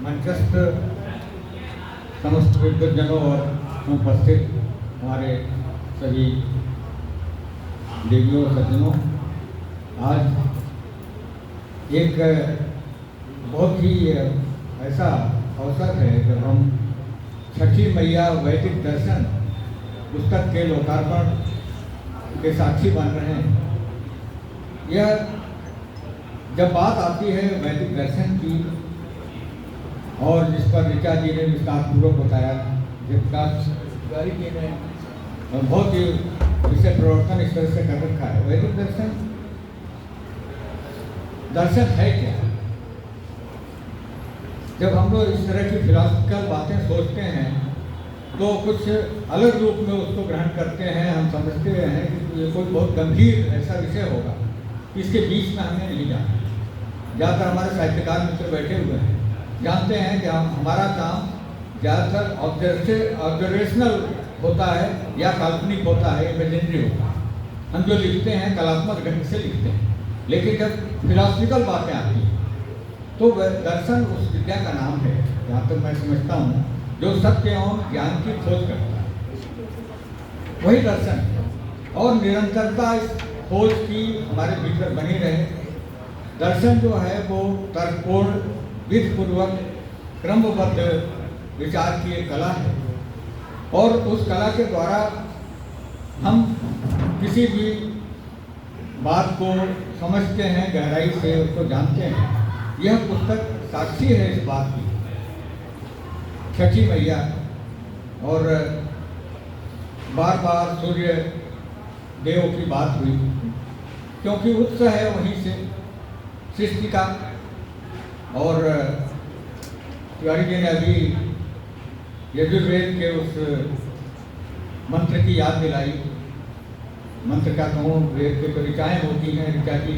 मंचस्थ समस्त विद्वजनों और उपस्थित हमारे सभी देवियों सज्जनों, आज एक बहुत ही ऐसा अवसर है जब हम छठी मैया वैदिक दर्शन पुस्तक के लोकार्पण के साक्षी बन रहे हैं। यह जब बात आती है वैदिक दर्शन की और जिस पर ऋचा जी ने विस्तारपूर्वक बताया, विकास तिवारी जी ने बहुत ही विषय प्रवर्तन इस तरह से कर रखा है। वैदिक दर्शन है क्या? जब हम लोग इस तरह की फिलॉसफिकल बातें सोचते हैं तो कुछ अलग रूप में उसको ग्रहण करते हैं। हम समझते हैं कि ये कोई बहुत गंभीर ऐसा विषय होगा, इसके बीच में हमें नहीं जाना। ज़्यादातर हमारे साहित्यकार मित्र बैठे हुए हैं, जानते हैं कि हमारा काम ज़्यादातर ऑब्जर्वेशनल होता है या काल्पनिक होता है, इमेजिनरी होता है। हम जो लिखते हैं कलात्मक ढंग से लिखते हैं, लेकिन जब फिलॉसफिकल बातें आती हैं तो दर्शन उस विद्या का नाम है, जहाँ तक मैं समझता हूँ, जो सत्य एवं ज्ञान की खोज करता है, वही दर्शन है। और निरंतरता इस खोज की हमारे भीतर बनी रहे। दर्शन जो है वो तर्कपूर्ण, विधिपूर्वक, क्रमबद्ध विचार की एक कला है, और उस कला के द्वारा हम किसी भी बात को समझते हैं, गहराई से उसको जानते हैं। यह पुस्तक साक्षी है इस बात की। छठी मैया, और बार बार सूर्य देव की बात हुई, क्योंकि उत्स है वहीं से सृष्टि का। और तिवारी जी ने अभी यजुर्वेद के उस मंत्र की याद दिलाई। मंत्र का कहूँ, वेद के तो ऋचाएँ होती हैं, ऋचा की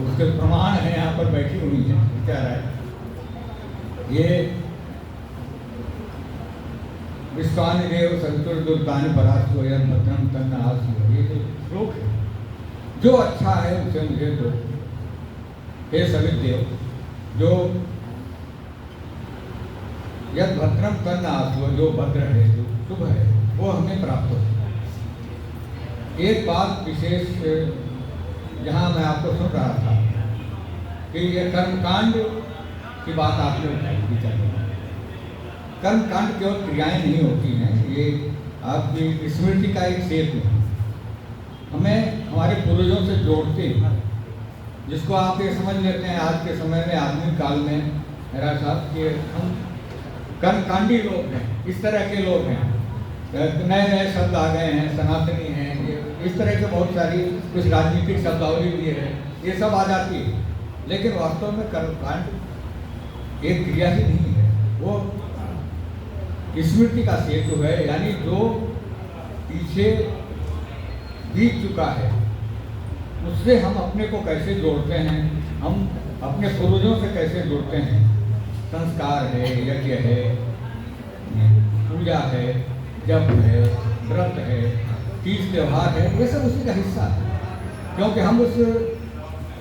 उसके प्रमाण हैं, यहाँ पर बैठी हुई हैं ऋचा राय। ये विश्वानि देव संतुर्दुर्गानि परास्तु यन् भद्रं तन्न आस्तु, ये जो श्लोक है, जो अच्छा है उसे मुझे दो हे सविदेव, जो यद भद्रम तन्न आस्तु, जो भद्र है, जो शुभ है, वो हमें प्राप्त हो। एक बात विशेष जहाँ मैं आपको सुन रहा था कि ये कर्मकांड की बात आपने उठाई चाहिए। कर्मकांड केवल क्रियाएं नहीं होती हैं, ये आपकी स्मृति का एक सेतु है, हमें हमारे पूर्वजों से जोड़ते हैं, जिसको आप ये समझ लेते हैं आज के समय में, आधुनिक काल में, मेरा साहब कि हम कर्मकांडी लोग हैं, इस तरह के लोग हैं। नए नए शब्द आ गए हैं, सनातनी हैं, इस तरह के बहुत सारी, कुछ राजनीतिक शब्दावली भी है, ये सब आ जाती है। लेकिन वास्तव में कर्मकांड एक क्रिया ही नहीं है, वो स्मृति का सेतु है। यानी जो पीछे बीत चुका है उससे हम अपने को कैसे जोड़ते हैं, हम अपने पूर्वजों से कैसे जुड़ते हैं। संस्कार है, यज्ञ है, पूजा है, जप है, व्रत है, तीज त्योहार है, ये सब उसी का हिस्सा है, क्योंकि हम उस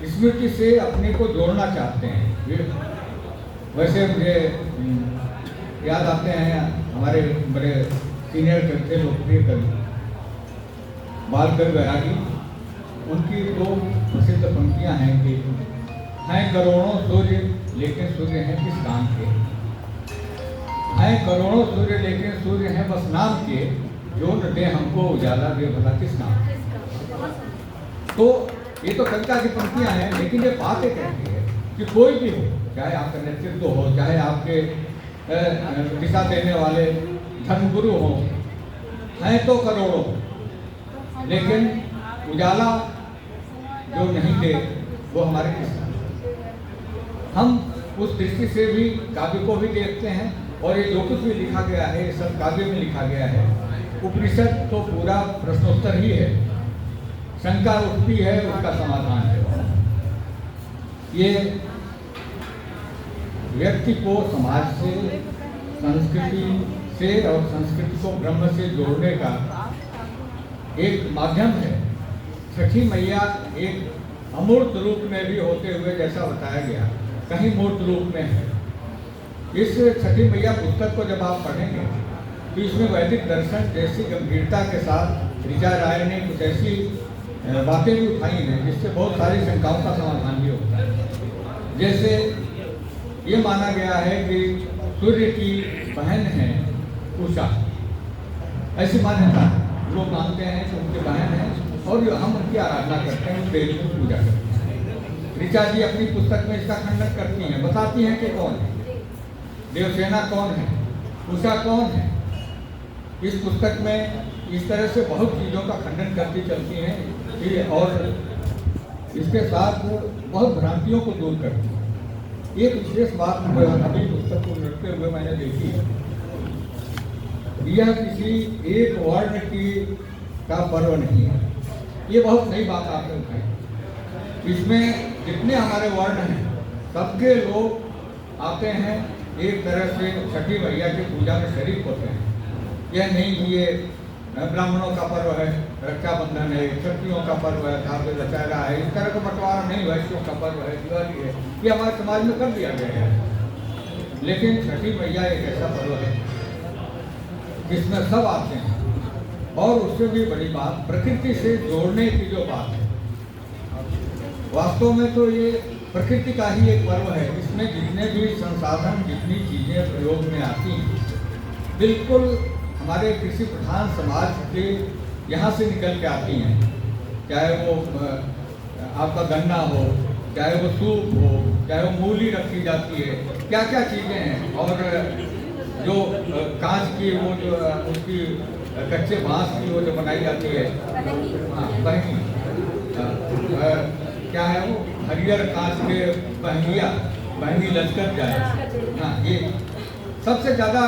स्मृति से अपने को जोड़ना चाहते हैं। वैसे मुझे याद आते हैं हमारे बड़े सीनियर कवि थे, लोकप्रिय कवि बाल कवि बैरागी, उनकी दो प्रसिद्ध पंक्तियां हैं कि हैं करोड़ों सूर्य लेकिन सूर्य हैं किस काम के, हैं करोड़ों सूर्य लेकिन सूर्य हैं बस नाम के, जो न दे हमको उजाला दे भला किस नाम। तो ये तो कविता की पंक्तियां हैं, लेकिन ये बात ये कहती है कि कोई भी हो, चाहे आपका नेतृत्व हो, चाहे आपके दिशा देने वाले धर्मगुरु हो, हैं तो करोड़ों, लेकिन उजाला जो नहीं दे वो हमारे किस नाम। हम उस दृष्टि से भी काव्य को भी देखते हैं, और ये जो कुछ भी लिखा गया है ये सब काव्य में लिखा गया है। उपनिषद तो पूरा प्रश्नोत्तर ही है, शंका उठती है उसका समाधान है। ये व्यक्ति को समाज से, संस्कृति से और संस्कृति को ब्रह्म से जोड़ने का एक माध्यम है। छठी मैया एक अमूर्त रूप में भी होते हुए, जैसा बताया गया, कहीं मूर्त रूप में है, इस छठी मैया पुस्तक को जब आप पढ़ेंगे तो इसमें वैदिक दर्शन जैसी गंभीरता के साथ ऋचा राय ने कुछ ऐसी बातें भी उठाई हैं जिससे बहुत सारी शंकाओं का समाधान भी होता है। जैसे ये माना गया है कि सूर्य की बहन है उषा, ऐसी मान्यता लोग मानते हैं कि उनकी बहन है और हम उनकी आराधना करते हैं, उस देवी की पूजा करते हैं। ऋचा जी अपनी पुस्तक में इसका खंडन करती हैं, बताती हैं कि कौन है देवसेना, कौन है उषा, कौन है। इस पुस्तक में इस तरह से बहुत चीज़ों का खंडन करती चलती हैं और इसके साथ बहुत भ्रांतियों को दूर करती है। एक विशेष बात अभी पुस्तक को रखते हुए मैंने देखी, यह किसी एक वर्ण की का पर्व नहीं है। ये बहुत नई बात आपने उठाई। इसमें जितने हमारे वर्ण हैं सबके लोग आते हैं, एक तरह से छठी मैया की पूजा में शरीक होते हैं। यह नहीं कि ये ब्राह्मणों का पर्व है, रक्षाबंधन है, क्षत्रियों का पर्व है, धार्मिक दशहरा है, इस तरह का बंटवारा नहीं, वैश्यों का पर्व है, दिवाली है, ये हमारे समाज में कर दिया गया है। लेकिन छठी मैया एक ऐसा पर्व है जिसमें सब आते हैं और उससे भी बड़ी बात प्रकृति से जोड़ने की जो बात है, वास्तव में तो ये प्रकृति का ही एक पर्व है। इसमें जितने भी संसाधन, जितनी चीज़ें प्रयोग में आती हैं, बिल्कुल हमारे कृषि प्रधान समाज के यहाँ से निकल के आती हैं। चाहे वो आपका गन्ना हो, चाहे वो सूप हो, चाहे वो मूली रखी जाती है, क्या क्या चीज़ें हैं। और जो कांच की वो जो उसकी कच्चे बांस की वो जो बनाई जाती है, हाँ बहनी, क्या है वो हरियर कांच के बहनी लचकर जाए, हाँ ये सबसे ज़्यादा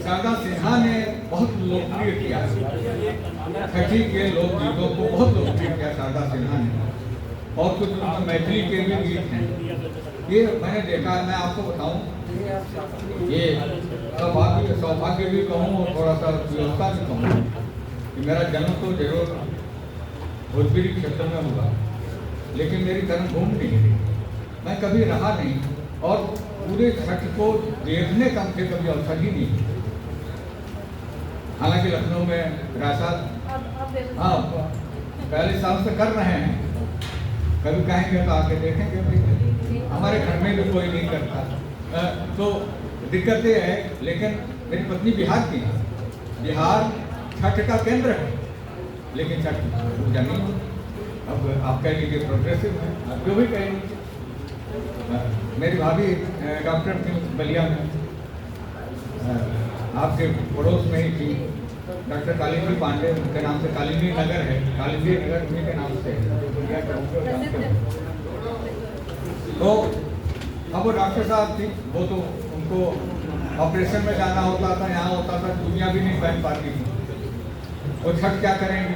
शारदा सिन्हा ने बहुत लोकप्रिय किया। छठी के लोकगीतों को बहुत लोकप्रिय किया शारदा सिन्हा ने, और कुछ मैथिली के भी गीत हैं। ये मैंने देखा, मैं आपको बताऊं, ये सौभाग्य भी कहूँ और थोड़ा सा व्यवस्था भी कहूँ कि मेरा जन्म तो जरूर भोजपुरी क्षेत्र में हुआ, लेकिन मेरी कर्मभूमि नहीं, मैं कभी रहा नहीं और पूरे छठ को देखने का मुझे कभी अवसर ही नहीं। हालांकि लखनऊ में विरासत, हाँ 40 साल से कर रहे हैं, कभी कहेंगे तो आके देखेंगे भाई, हमारे घर में भी कोई नहीं करता। तो दिक्कत ये है, लेकिन मेरी पत्नी बिहार की है, बिहार छठ का केंद्र है, लेकिन छठ पूजा नहीं। अब आप कह लीजिए प्रोग्रेसिव है, आप जो भी कह लीजिए। मेरी भाभी डॉक्टर थी बलिया में, आपके पड़ोस में ही थी, डॉक्टर कालिंदी पांडे, उनके नाम से कालिंदी नगर है, कालिंदी नगर उन्हीं के नाम से है। तो अब वो डॉक्टर साहब थी, वो तो उनको ऑपरेशन में जाना होता था, यहाँ होता था, दुनिया भी नहीं पहन पाती थी, वो छठ क्या करेंगे।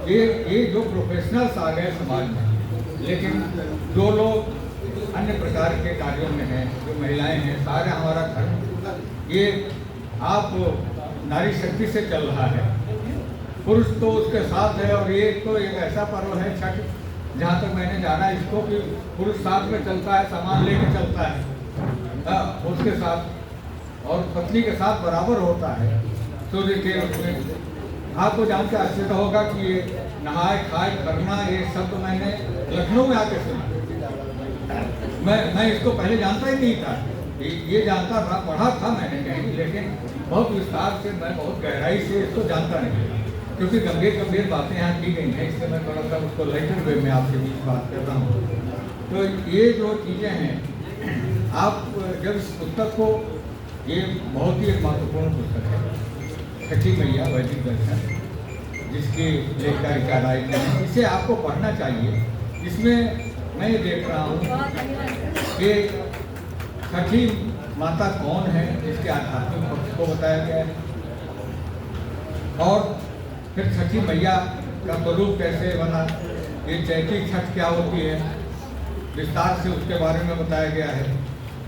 ये जो प्रोफेशनल्स आ गए समाज में, लेकिन जो लोग अन्य प्रकार के कार्यों में हैं, जो महिलाएं हैं, सारे हमारा धर्म ये आप नारी शक्ति से चल रहा है, पुरुष तो उसके साथ है। और ये तो एक ऐसा पर्व है छठ, जहाँ तक मैंने जाना इसको कि पुरुष साथ में चलता है, सामान लेके चलता है उसके साथ, और पत्नी के साथ बराबर होता है सूर्य के उसमें। आपको जान के आश्चर्य होगा कि ये नहाए खाए करना, ये शब्द मैंने लखनऊ में आके सुना। मैं इसको पहले जानता ही नहीं था, ये जानता था, पढ़ा था मैंने कहीं, लेकिन बहुत विस्तार से, मैं बहुत गहराई से इसको जानता नहीं, क्योंकि गंभीर बातें यहाँ की गई हैं, इसलिए मैं थोड़ा सा उसको लाइटर वे में आपके बीच बात कर रहा हूँ। तो ये जो चीज़ें हैं, आप जब इस पुस्तक को, ये बहुत ही एक महत्वपूर्ण पुस्तक है, छठी मैया वैदिक दर्शन, जिसकी लेखिका ऋचा राय ने, इसे आपको पढ़ना चाहिए। इसमें मैं ये देख रहा हूँ कि छठी माता कौन है, इसके आध्यात्मिक पक्ष को बताया गया है, और फिर छठी मैया का स्वरूप कैसे बना, ये चैती छठ क्या होती है, विस्तार से उसके बारे में बताया गया है।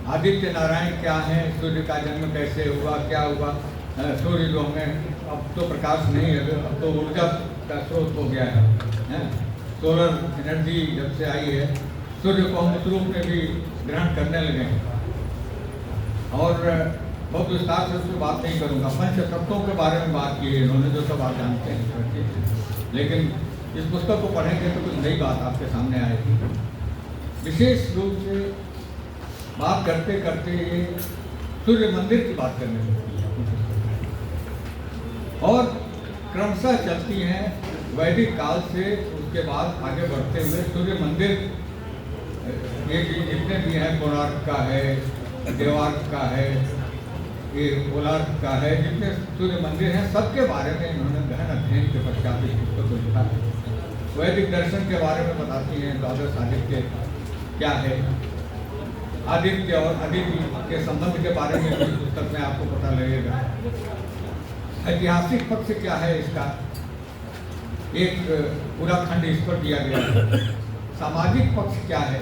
आदित्य नारायण क्या हैं, सूर्य का जन्म कैसे हुआ, क्या हुआ, सूर्य जो हमें अब तो प्रकाश नहीं है, अब तो ऊर्जा का स्रोत हो गया है। सोलर एनर्जी जब से आई है, सूर्य को हम उस रूप में भी ग्रहण करने लगे हैं। और बहुत विस्तार से उस पर बात नहीं करूँगा। पंच तत्वों के बारे में बात की है इन्होंने, जो सब आप जानते हैं, लेकिन इस पुस्तक को पढ़ेंगे तो कुछ नई बात आपके सामने आएगी। विशेष रूप से बात करते करते ये सूर्य मंदिर की बात करने लगती है और क्रमशः चलती हैं वैदिक काल से, उसके बाद आगे बढ़ते हुए सूर्य मंदिर ये जितने भी हैं, कोणार्क का है, देवार्क का है, ये कोलार्क का है, जितने सूर्य मंदिर हैं सबके बारे में इन्होंने गहन अध्ययन के पश्चात इस पुस्तक को लिखा है। वैदिक दर्शन के बारे में बताती हैं, द्वादश आदित्य क्या है, आदित्य और अदिति के संबंध के बारे में इस पुस्तक में आपको पता लगेगा। ऐतिहासिक पक्ष क्या है इसका, एक पूरा खंड इस पर दिया गया है। सामाजिक पक्ष क्या है,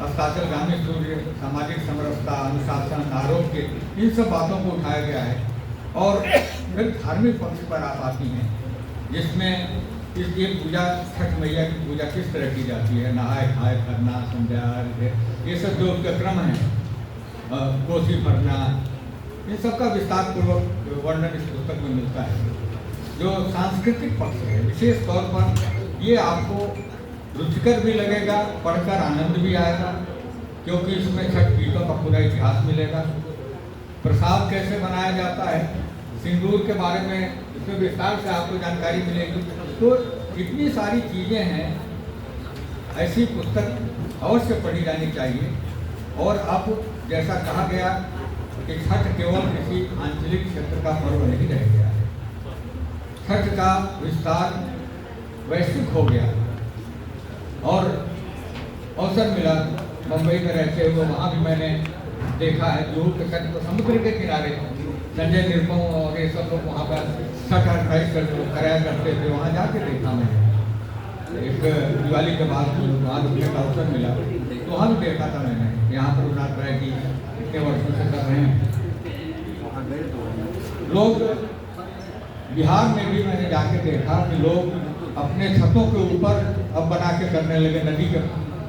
अस्ताचलगामी सूर्य, सामाजिक समरसता, अनुशासन, आरोग्य, इन सब बातों को उठाया गया है। और फिर धार्मिक पक्ष पर आप आती हैं, जिसमें ये पूजा, छठ मैया की पूजा किस तरह की जाती है, नहाए खाए करना, संध्या, ये सब जो उसका क्रम है, कोसी भरना, इन सब का विस्तार पूर्वक वर्णन इस पुस्तक में मिलता है। जो सांस्कृतिक पक्ष है, विशेष तौर पर ये आपको रुचिकर भी लगेगा, पढ़कर आनंद भी आएगा, क्योंकि इसमें छठ गीतों का पूरा इतिहास मिलेगा। प्रसाद कैसे बनाया जाता है, सिंदूर के बारे में इसमें विस्तार से आपको जानकारी मिलेगी। तो इतनी सारी चीज़ें हैं, ऐसी पुस्तक अवश्य पढ़ी जानी चाहिए। और अब जैसा कहा गया कि छठ केवल किसी आंचलिक क्षेत्र का पर्व नहीं रह गया है, छठ का विस्तार वैश्विक हो गया। और अवसर मिला मुंबई में रहते हुए, वहाँ भी मैंने देखा है जुहू के तट पर, समुद्र के किनारे संजय निरुपम और ये सब लोग वहाँ पर छठ अट्ठाईस कराया करते थे, वहाँ जाके देखा मैंने। एक दिवाली के बाद वहाँ रुकने का अवसर मिला, तो वहाँ भी देखा था मैंने। यहाँ पर उन्नाथ राय की इतने वर्षों से कर रहे हैं लोग। बिहार में भी मैंने जाके देखा कि लोग अपने छतों के ऊपर अब बना के करने लगे, नदी के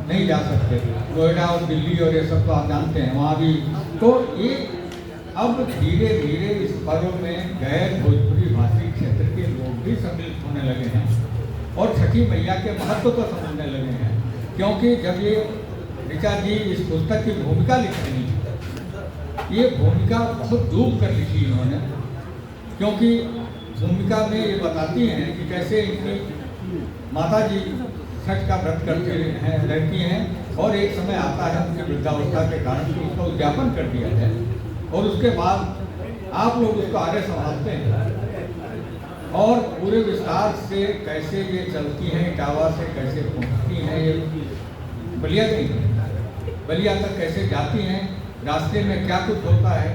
नहीं जा सकते। नोएडा और दिल्ली और ये सब तो आप जानते हैं, वहाँ भी। तो ये अब धीरे धीरे इस पर्व में गैर भोजपुरी भाषी क्षेत्र के लोग भी सम्मिलित होने लगे हैं और छठी मैया के महत्व को समझने लगे हैं। क्योंकि जब ये ऋचा जी इस पुस्तक की भूमिका लिख रही है, ये भूमिका बहुत डूब कर लिखी इन्होंने, क्योंकि भूमिका में ये बताती हैं कि कैसे इनकी माता जी छठ का व्रत करती हैं, रहती हैं, और एक समय आता है उनकी वृद्धावस्था के कारण कि उसका उद्यापन कर दिया जाए, और उसके बाद आप लोग उसको आगे संभालते हैं। और पूरे विस्तार से कैसे ये चलती हैं, इटावा से कैसे पहुँचती हैं, ये बलिया नहीं, बलिया तक कैसे जाती हैं, रास्ते में क्या कुछ होता है,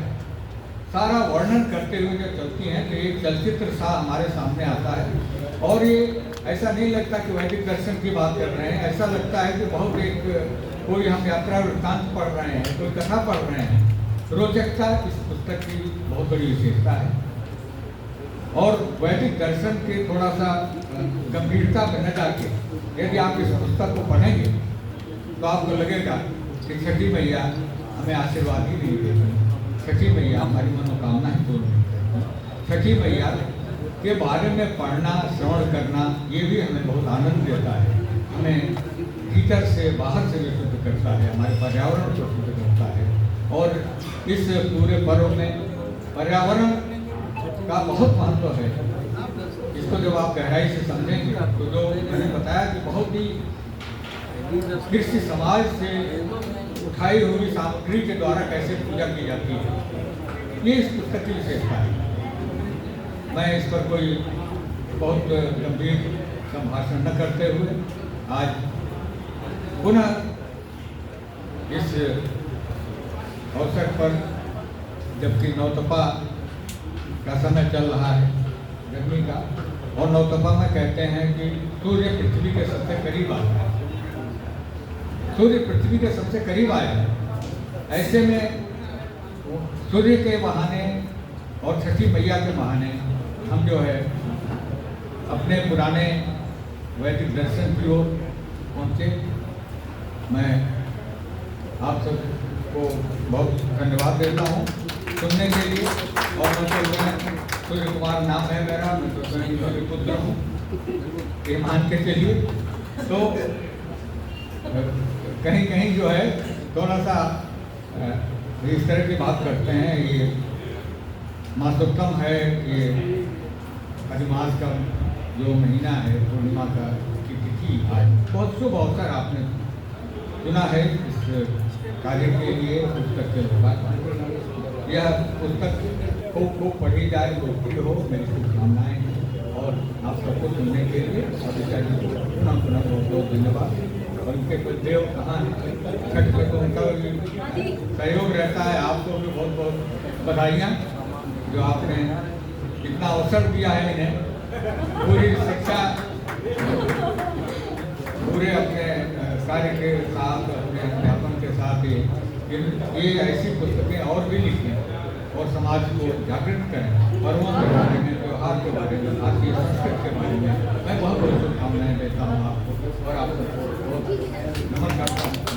सारा वर्णन करते हुए जब चलती हैं तो एक चलचित्र सा हमारे सामने आता है। और ये ऐसा नहीं लगता कि वैदिक दर्शन की बात कर रहे हैं, ऐसा लगता है कि बहुत एक कोई हम यात्रा वृत्तांत पढ़ रहे हैं, कोई कथा पढ़ रहे हैं। रोचकता इस पुस्तक की बहुत बड़ी विशेषता है। और वैदिक दर्शन के थोड़ा सा गंभीरता में न जाके यदि आप इस पुस्तक को पढ़ेंगे तो आपको लगेगा कि छठी मैया हमें आशीर्वाद ही नहीं देती, छठी मैया हमारी मनोकामना ही पूर्ण नहीं करती। छठी मैया के बारे में पढ़ना, श्रवण करना, ये भी हमें बहुत आनंद देता है, हमें भीतर से बाहर से भी शुद्ध करता है, हमारे पर्यावरण को शुद्ध करता है। और इस पूरे पर्व में पर्यावरण का बहुत महत्व है। इसको जब आप गहराई से समझेंगे तो जो मैंने बताया कि बहुत ही कृषि समाज से उठाई हुई सामग्री के द्वारा कैसे पूजा की जाती है, ये इस पुस्तक की विशेषता है। मैं इस पर कोई बहुत गंभीर संभाषण न करते हुए आज पुनः इस अवसर पर, जबकि नवतपा का समय चल रहा है गर्मी का, और नवतपा में कहते हैं कि सूर्य पृथ्वी के सबसे करीब आता है, सूर्य पृथ्वी के सबसे करीब आया है। ऐसे में सूर्य के बहाने और छठी मैया के बहाने हम जो है अपने पुराने वैदिक दर्शन की ओर पहुँचे। मैं आप सब को बहुत धन्यवाद देता हूँ सुनने के लिए। और मैं सूर्य कुमार नाम है मेरा, मैं तो स्वयं सूर्य पुत्र हूँ, ये मान के चलिए। तो कहीं कहीं जो है थोड़ा सा इस तरह की बात करते हैं। ये मासोत्तम है, ये अधिमास का जो महीना है, पूर्णिमा का की तिथि आज बहुत शुभ अवसर आपने चुना है इस कार्य के लिए। पुस्तक के लोग यह पुस्तक खूब खूब पढ़ी जाए, लोकप्रिय हो, मेरी शुभकामनाएं हैं। और आप सबको सुनने के लिए अभिषा जी को पुनः पुनः बहुत बहुत धन्यवाद। और उनके कुलदेव कहाँ हैं, छठ में तो उनका भी सहयोग रहता है। आपको भी बहुत बहुत बधाइयाँ जो आपने इतना अवसर दिया है इन्हें, पूरी शिक्षा पूरे अपने कार्य के साथ, अपने अध्यापन के साथ ये ऐसी पुस्तकें और भी लिखें और समाज को जागृत करें, पर्वों के बारे में, त्यौहार के बारे में, भारतीय संस्कृति के बारे में। मैं बहुत बहुत शुभकामनाएं देता हूँ आपको और आप सबको बहुत नमन करता हूँ।